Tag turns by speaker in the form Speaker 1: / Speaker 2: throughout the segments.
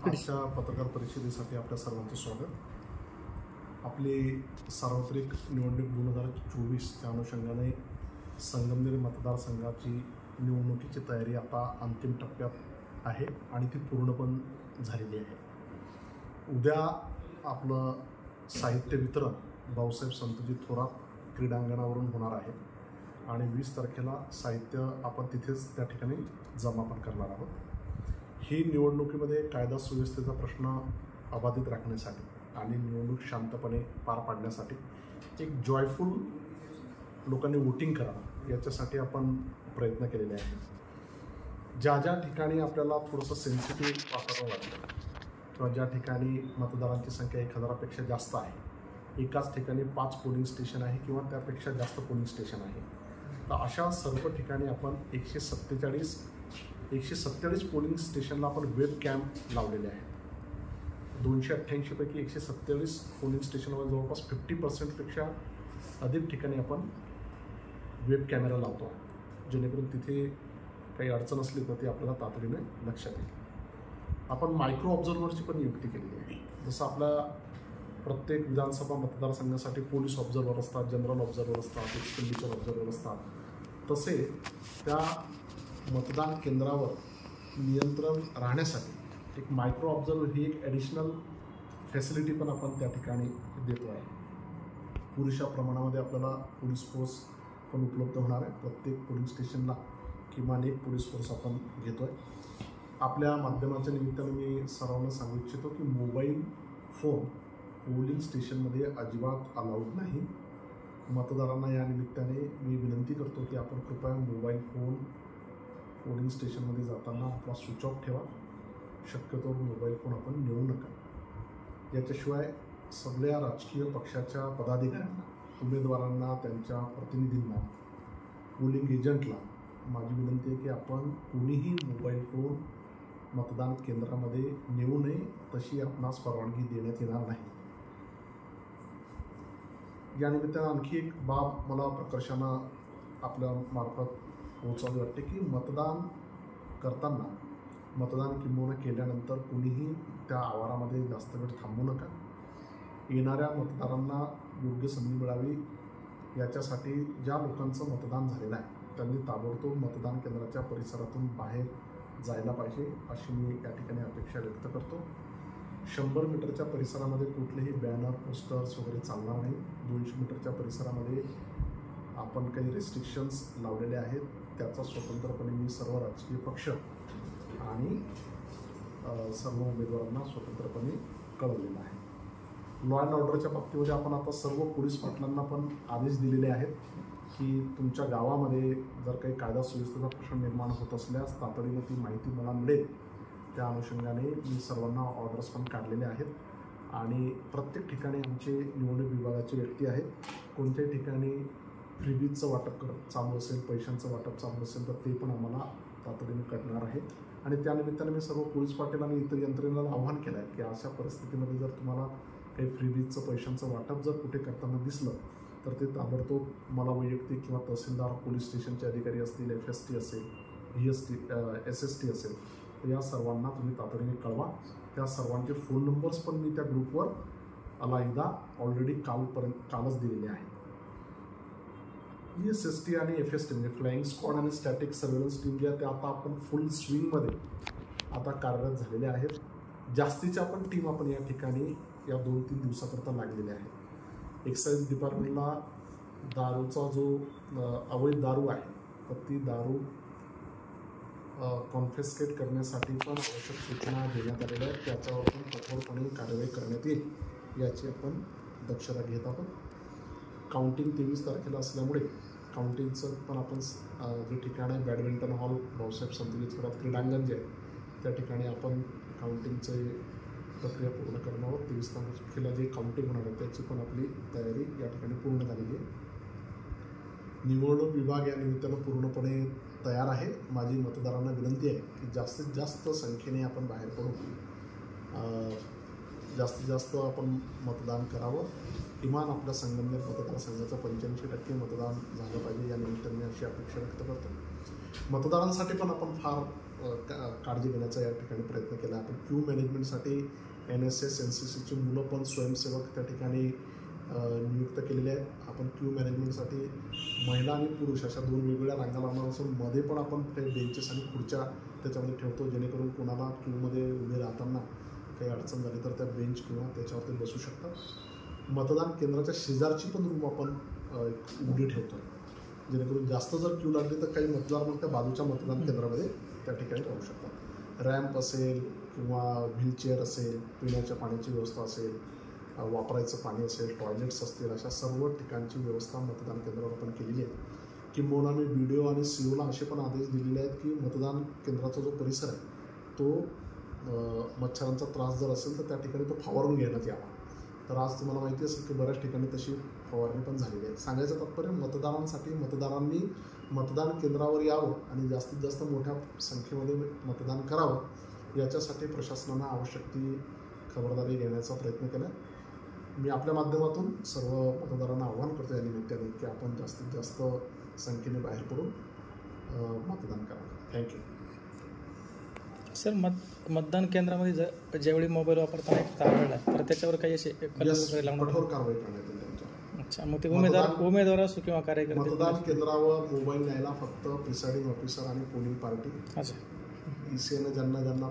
Speaker 1: आजच्या पत्रकार परिषदेसाठी आपल्या सर्वांचं स्वागत। आपली सार्वत्रिक निवडणूक 2024 च्या अनुषंगाने संगमनेर मतदारसंघाची निवडणुकीची तयारी आता अंतिम टप्प्यात आहे आणि ती पूर्ण पण झालेली आहे। उद्या आपलं साहित्य वितरण भाऊसाहेब संतजी थोरात क्रीडांगणावरून होणार आहे आणि 20 तारखेला साहित्य आपण तिथेच त्या ठिकाणी जमा पण करणार आहोत। ही निवडणुकीमध्ये कायदा सुव्यवस्थेचा प्रश्न अबाधित राखण्यासाठी आणि निवडणूक शांतपणे पार पाडण्यासाठी एक जॉयफुल लोकांनी वोटिंग करावं याच्यासाठी आपण प्रयत्न केलेले आहेत। ज्या ज्या ठिकाणी आपल्याला थोडंसं सेन्सिटिव्ह वातावरण वाटतं किंवा ज्या ठिकाणी मतदारांची संख्या 1000पेक्षा जास्त आहे, एकाच ठिकाणी 5 पोलिंग स्टेशन आहे किंवा त्यापेक्षा जास्त पोलिंग स्टेशन आहे, तर अशा सर्व ठिकाणी आपण 147 पोलिंग स्टेशनला आपण वेब कॅम्प लावलेले आहेत। 288 पैकी 147 पोलिंग स्टेशनवर जवळपास 50%पेक्षा अधिक ठिकाणी आपण वेब कॅमेरा लावतो आहे, जेणेकरून तिथे काही अडचण असली तर ती आपल्याला तातडीने लक्षात येईल। आपण मायक्रो ऑब्झर्व्हरची पण नियुक्ती केलेली आहे। जसं आपल्या प्रत्येक विधानसभा मतदारसंघासाठी पोलीस ऑब्झर्व्हर असतात, जनरल ऑब्झर्व्हर असतात, एक्सपेंडिचर ऑब्झर्व्हर असतात, तसे त्या मतदान केंद्रावर नियंत्रण राहण्यासाठी एक मायक्रो ऑब्झर्व्हर ही एक ॲडिशनल फॅसिलिटी पण आपण त्या ठिकाणी देतो आहे। पुरेशा प्रमाणामध्ये आपल्याला पोलीस फोर्स पण उपलब्ध होणार आहे। प्रत्येक पोलिंग स्टेशनला किमान एक पोलीस फोर्स आपण घेतो आहे। आपल्या माध्यमाच्या निमित्ताने मी सर्वांना सांगू इच्छितो की मोबाईल फोन पोलिंग स्टेशनमध्ये अजिबात अलाउड नाही। मतदारांना या निमित्ताने मी विनंती करतो की आपण कृपया मोबाईल फोन पोलिंग स्टेशनमध्ये जाताना आपला स्विच ऑफ ठेवा। शक्यतो मोबाईल फोन आपण नेऊ नका। याच्याशिवाय सगळ्या राजकीय पक्षाच्या पदाधिकाऱ्यांना, उमेदवारांना, त्यांच्या प्रतिनिधींना, पोलिंग एजंटला माझी विनंती आहे की आपण कोणीही मोबाईल फोन मतदान केंद्रामध्ये नेऊ नये, तशी आपणास परवानगी देण्यात येणार नाही। या निमित्तानं आणखी एक बाब मला प्रकर्षानं आपल्या मार्फत पोहोचावी वाटते की मतदान करताना, मतदान किंबहुना केल्यानंतर कोणीही त्या आवारामध्ये जास्त वेळ थांबू नका। येणाऱ्या मतदारांना योग्य संधी मिळावी याच्यासाठी ज्या लोकांचं मतदान झालेलं आहे त्यांनी ताबडतोब मतदान केंद्राच्या परिसरातून बाहेर जायला पाहिजे, अशी मी या ठिकाणी अपेक्षा व्यक्त करतो। 100 मीटरच्या परिसरामध्ये कुठलेही बॅनर, पोस्टर्स वगैरे चालणार नाही। 200 मीटरच्या परिसरामध्ये आपण काही रेस्ट्रिक्शन्स लावलेले आहेत, त्याचा स्वतंत्रपणे मी सर्व राजकीय पक्ष आणि सर्व उमेदवारांना स्वतंत्रपणे कळवलेलं आहे। लॉ अँड ऑर्डरच्या बाबतीमध्ये आपण आता सर्व पोलीस पाटलांना पण आदेश दिलेले आहेत की तुमच्या गावामध्ये जर काही कायदा सुव्यवस्थेचा प्रश्न निर्माण होत असल्यास तातडीने ती माहिती मला मिळेल। त्या अनुषंगाने मी सर्वांना ऑर्डर्स पण काढलेले आहेत आणि प्रत्येक ठिकाणी आमचे निवडणूक विभागाचे व्यक्ती आहेत। कोणत्याही ठिकाणी फ्रीबीजचं वाटप चालू असेल, पैशांचं वाटप चालू असेल तर ते पण आम्हाला तातडीने कळणार आहे। आणि त्यानिमित्ताने मी सर्व पोलीस पाटील आणि इतर यंत्रणेला आव्हान केलं आहे की अशा परिस्थितीमध्ये जर तुम्हाला काही फ्रीबीजचं, पैशांचं वाटप जर कुठे करताना दिसलं तर ते ताबडतोब मला वैयक्तिक किंवा तहसीलदार, पोलीस स्टेशनचे अधिकारी असतील, FST असेल, VST, SST असेल, तर या सर्वांना तुम्ही तातडीने कळवा। त्या सर्वांचे फोन नंबर्स पण मी त्या ग्रुपवर अलाहिदा ऑलरेडी कालच दिलेले आहेत। SST आणि FST म्हणजे फ्लाइंग स्क्वॉड आणि स्टॅटिक सर्व्हेलन्स टीम ज्या त्या आता आपण फुल स्विंगमध्ये आता कार्यरत झालेल्या आहेत। जास्तीच्या पण टीम आपण या ठिकाणी या 2-3 दिवसाकरता लागलेल्या आहेत। एक्साईज डिपार्टमेंटला दारूचा जो अवैध दारू आहे तर ती दारू कॉन्फिस्केट करण्यासाठी पण आवश्यक सूचना देण्यात आलेल्या आहेत। त्याच्यावर पण कठोरपणे कारवाई करण्यात येईल याची आपण दक्षता घेत आहोत। काउंटिंग 23 तारखेला असल्यामुळे काउंटिंगचं पण आपण जे ठिकाण आहे बॅडमिंटन हॉल, भाऊसाहेब संतजी थोरात क्रीडांगण जे आहे त्या ठिकाणी आपण काउंटिंगचे प्रक्रिया पूर्ण करणार आहोत। 23 तारखेला जे काउंटिंग होणार आहे त्याची पण आपली तयारी या ठिकाणी पूर्ण झालेली आहे। निवडणूक विभाग या निमित्तानं पूर्णपणे तयार आहे। माझी मतदारांना विनंती आहे की जास्तीत जास्त संख्येने आपण बाहेर पडू, जास्तीत जास्त आपण मतदान करावं। किमान आपल्या संगमनेर मतदारसंघाचं 85% मतदान झालं पाहिजे, या निमित्ताने मी अशी अपेक्षा व्यक्त करतो। मतदारांसाठी पण आपण फार काळजी घेण्याचा या ठिकाणी प्रयत्न केला. आपण क्यू मॅनेजमेंटसाठी NSS NCCची मुलं पण स्वयंसेवक त्या ठिकाणी नियुक्त केलेले आहेत. आपण क्यू मॅनेजमेंटसाठी महिला आणि पुरुष अशा 2 वेगवेगळ्या रांगा लावणार असून मध्ये पण आपण काही बेंचेस आणि खुर्च्या त्याच्यामध्ये ठेवतो, जेणेकरून कोणाला क्यूमध्ये उभे राहताना काही अडचण झाली तर त्या बेंच किंवा त्याच्यावरती बसू शकतात. मतदान केंद्राच्या शेजारची पण रूम आपण उघडी ठेवतो, जेणेकरून जास्त जर क्यू लागली तर काही मतदार मग त्या बाजूच्या मतदान केंद्रामध्ये त्या ठिकाणी राहू शकतात. रॅम्प असेल किंवा व्हीलचेअर असेल, पिण्याच्या पाण्याची व्यवस्था असेल, वापरायचं पाणी असेल, टॉयलेट्स असतील, अशा सर्व ठिकाणची व्यवस्था मतदान केंद्रावर आपण केलेली आहे. किंबहुना मी BDO आणि COला असे पण आदेश दिलेले आहेत की मतदान केंद्राचा जो परिसर आहे तो मच्छरांचा त्रास जर असेल तर त्या ठिकाणी तो फवारून घेण्यात यावा. तर आज तुम्हाला माहिती असेल की बऱ्याच ठिकाणी तशी फवारणी पण झालेली आहे. सांगायचं तात्पर्य मतदारांसाठी मतदारांनी मतदान केंद्रावर यावं आणि जास्तीत जास्त मोठ्या संख्येमध्ये मतदान करावं, याच्यासाठी प्रशासनानं आवश्यक ती खबरदारी घेण्याचा प्रयत्न केला. मी आपल्या माध्यमातून सर्व मतदारांना आवाहन करतो या निमित्ताने की आपण जास्तीत जास्त संख्येने बाहेर पडून मतदान करावं. थँक्यू.
Speaker 2: सर, मतदान केंद्रामध्ये ज्यावेळी मोबाईल वापरताना आढळला तर त्याच्यावर काही असे
Speaker 1: कठोर कारवाई करण्यात येईल त्यांच्यावर.
Speaker 2: अच्छा, मग ते उमेदवार असो किंवा कार्यकर्ते
Speaker 1: मतदान केंद्रावर मोबाईल न्यायला फक्त प्रिसाइडिंग ऑफिसर आणि पोलिंग पार्टी, ECAनं ज्यांना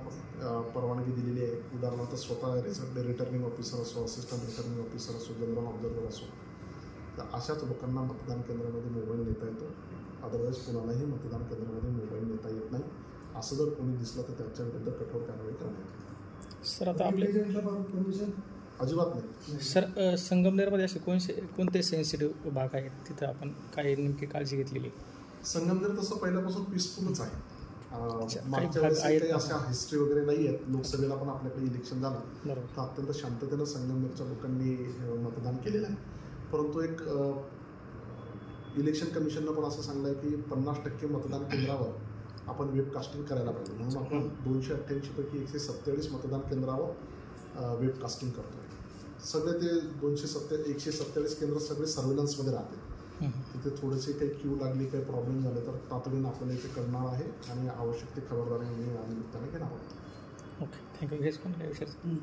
Speaker 1: परवानगी दिलेली आहे, उदाहरणार्थ स्वतः रिटर्निंग ऑफिसर असो, असिस्टंट रिटर्निंग ऑफिसर असो, जनरल ऑब्झर्वर असो, तर अशाच लोकांना मतदान केंद्रामध्ये मोबाईल नेता येतो. अदरवाईज कोणालाही मतदान केंद्रामध्ये मोबाईल नेता येत नाही. असं जर कोणी दिसलं तर त्याच्याविरुद्ध कठोर कारवाई करण्यात येईल.
Speaker 2: सर, आता आपले
Speaker 1: अजिबात नाही.
Speaker 2: सर, संगमनेरमध्ये असे कोणते सेन्सिटिव्ह भाग आहेत तिथं आपण काही नेमकी काळजी घेतलेली?
Speaker 1: संगमनेर तसं पहिल्यापासून पीसफुलच आहे. मागच्या वेळेस काही अशा हिस्ट्री वगैरे नाही आहेत. लोकसभेला पण आपल्याकडे इलेक्शन झालं तर अत्यंत शांततेनं संगमनेरच्या लोकांनी मतदान केलेलं आहे. परंतु एक इलेक्शन कमिशननं पण असं सांगलं आहे की 50% मतदान केंद्रावर आपण वेबकास्टिंग करायला पाहिजे. म्हणून आपण 288 पैकी 147 मतदान केंद्रावर वेबकास्टिंग करतोय. सगळे ते 147 केंद्र सगळे सर्व्हेलन्समध्ये राहतील. तिथे थोडेसे काही क्यू लागली, काही प्रॉब्लेम झाले तर तातडीनं आपल्याला इथे कळणार आहे आणि आवश्यक ती खबरदारी मी या निमित्ताने घेणार आहोत.
Speaker 2: Okay, thank you.